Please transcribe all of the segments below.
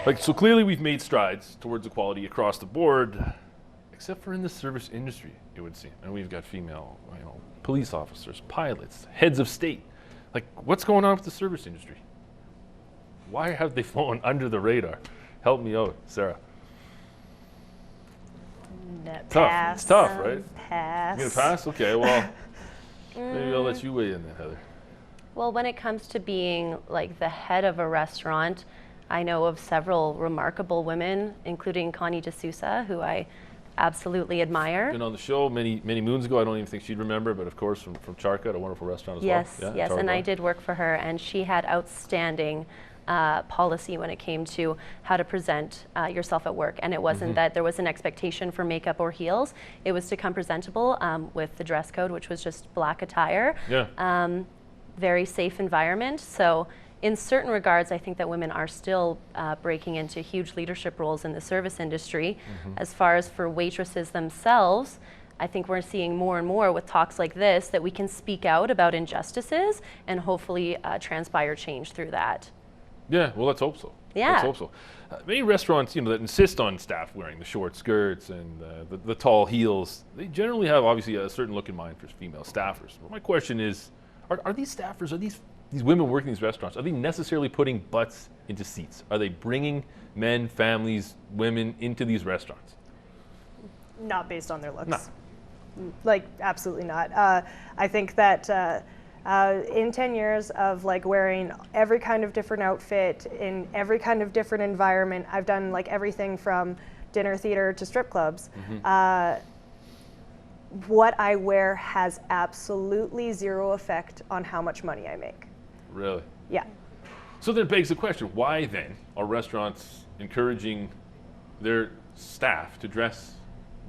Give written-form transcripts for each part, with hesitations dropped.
Like, so clearly we've made strides towards equality across the board, except for in the service industry, it would seem. And we've got female, police officers, pilots, heads of state. Like, what's going on with the service industry? Why have they flown under the radar? Help me out, Sarah. Tough. It's tough, right? Pass. You gonna pass? Okay, well, maybe I'll let you weigh in then, Heather. Well, when it comes to being like the head of a restaurant, I know of several remarkable women, including Connie D'Souza, who I absolutely admire. Been on the show many moons ago. I don't even think she'd remember, but of course from Charka, a wonderful restaurant as yes, well. Yes, and I did work for her, and she had outstanding policy when it came to how to present yourself at work. And it wasn't that there was an expectation for makeup or heels. It was to come presentable with the dress code, which was just black attire. Yeah. Very safe environment. So in certain regards, I think that women are still breaking into huge leadership roles in the service industry. As far as for waitresses themselves, I think we're seeing more and more with talks like this that we can speak out about injustices and hopefully transpire change through that. Yeah, well, let's hope so. Yeah. Let's hope so. Many restaurants, that insist on staff wearing the short skirts and the tall heels, they generally have obviously a certain look in mind for female staffers. But my question is, are these staffers, are these women working in these restaurants, are they necessarily putting butts into seats? Are they bringing men, families, women into these restaurants? Not based on their looks. No. Like, absolutely not. I think that in 10 years of like wearing every kind of different outfit in every kind of different environment, I've done like everything from dinner theater to strip clubs. What I wear has absolutely zero effect on how much money I make. Really? Yeah. So then it begs the question, why then are restaurants encouraging their staff to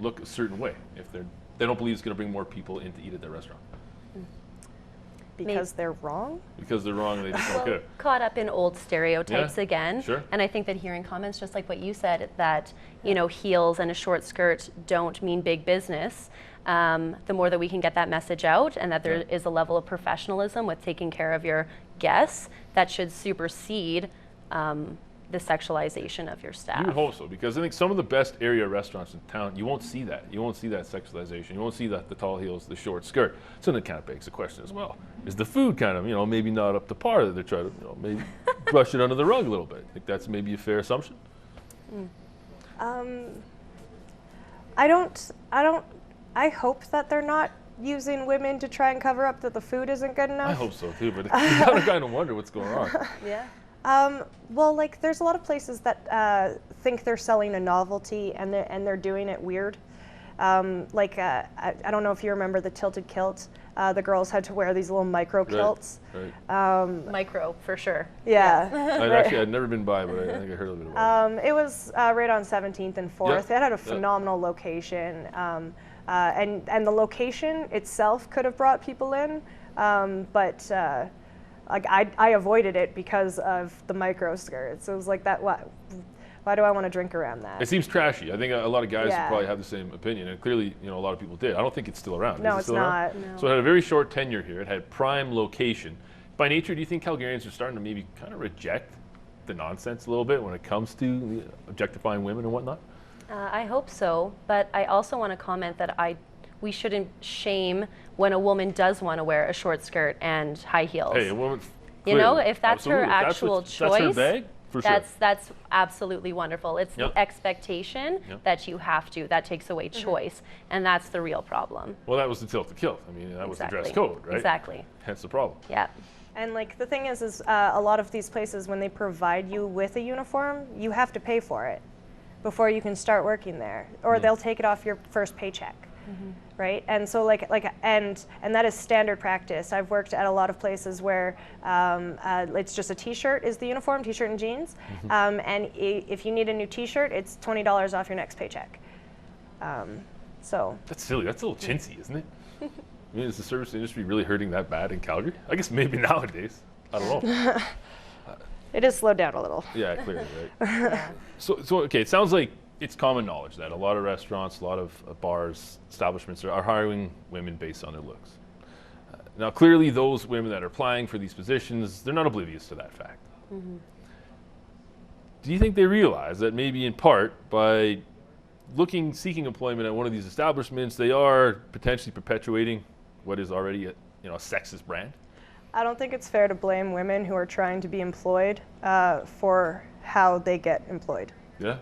look a certain way if they don't believe it's going to bring more people in to eat at their restaurant? Because they're wrong? Because they're wrong and they just don't care. Caught up in old stereotypes again. Sure. And I think that hearing comments just like what you said, that heels and a short skirt don't mean big business. The more that we can get that message out and that there is a level of professionalism with taking care of your guests, that should supersede the sexualization of your staff. You would hope so, because I think some of the best area restaurants in town, you won't see that. You won't see that sexualization. You won't see the tall heels, the short skirt. So then it kind of begs the question as well. Is the food kind of, maybe not up to par that they're trying to, maybe brush it under the rug a little bit? I think that's maybe a fair assumption. I hope that they're not using women to try and cover up that the food isn't good enough. I hope so too, but you gotta kind of wonder what's going on. Yeah. Well, like there's a lot of places that think they're selling a novelty and they're doing it weird. I don't know if you remember the tilted kilt. The girls had to wear these little micro kilts. Right. Micro, for sure. Yeah. I'd never been by, but I think I heard a little bit about it. It was right on 17th and 4th. It had a phenomenal location. And the location itself could have brought people in, but I avoided it because of the micro skirts. It was like that. Why do I want to drink around that? It seems trashy. I think a lot of guys probably have the same opinion, and clearly, a lot of people did. I don't think it's still around. No, Is it it's still not. around? No. So it had a very short tenure here. It had prime location. By nature, do you think Calgarians are starting to maybe kind of reject the nonsense a little bit when it comes to objectifying women and whatnot? I hope so, but I also want to comment that we shouldn't shame when a woman does want to wear a short skirt and high heels. Hey, a woman. If that's her actual choice, that's her bag, for sure. That's absolutely wonderful. It's the expectation that you have to. That takes away choice, and that's the real problem. Well, that was the tilt to kilt. I mean, that was the dress code, right? Exactly. Hence the problem. Yeah. And like the thing is a lot of these places, when they provide you with a uniform, you have to pay for it before you can start working there, or they'll take it off your first paycheck. Right, and so and that is standard practice. I've worked at a lot of places where it's just a T-shirt is the uniform, T-shirt and jeans, and if you need a new T-shirt, it's $20 off your next paycheck. So that's silly. That's a little chintzy, isn't it? I mean, is the service industry really hurting that bad in Calgary? I guess maybe nowadays. I don't know. It has slowed down a little. Yeah, clearly, right? So okay, it sounds like it's common knowledge that a lot of restaurants, a lot of bars, establishments are hiring women based on their looks. Now, clearly, those women that are applying for these positions, they're not oblivious to that fact. do you think they realize that maybe in part by seeking employment at one of these establishments, they are potentially perpetuating what is already a sexist brand? I don't think it's fair to blame women who are trying to be employed for how they get employed. Yeah,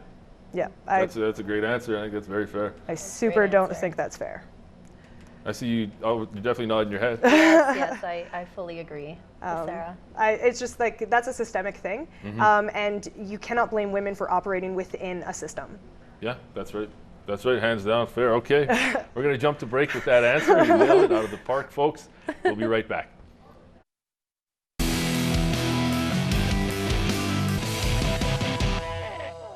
Yeah, that's a great answer. I think that's very fair. I super don't think that's fair. I see you. Oh, you're definitely nodding your head. Yes, I fully agree with Sarah. It's just like that's a systemic thing, and you cannot blame women for operating within a system. Yeah, that's right. That's right. Hands down, fair. Okay, we're gonna jump to break with that answer. You nailed it out of the park, folks. We'll be right back.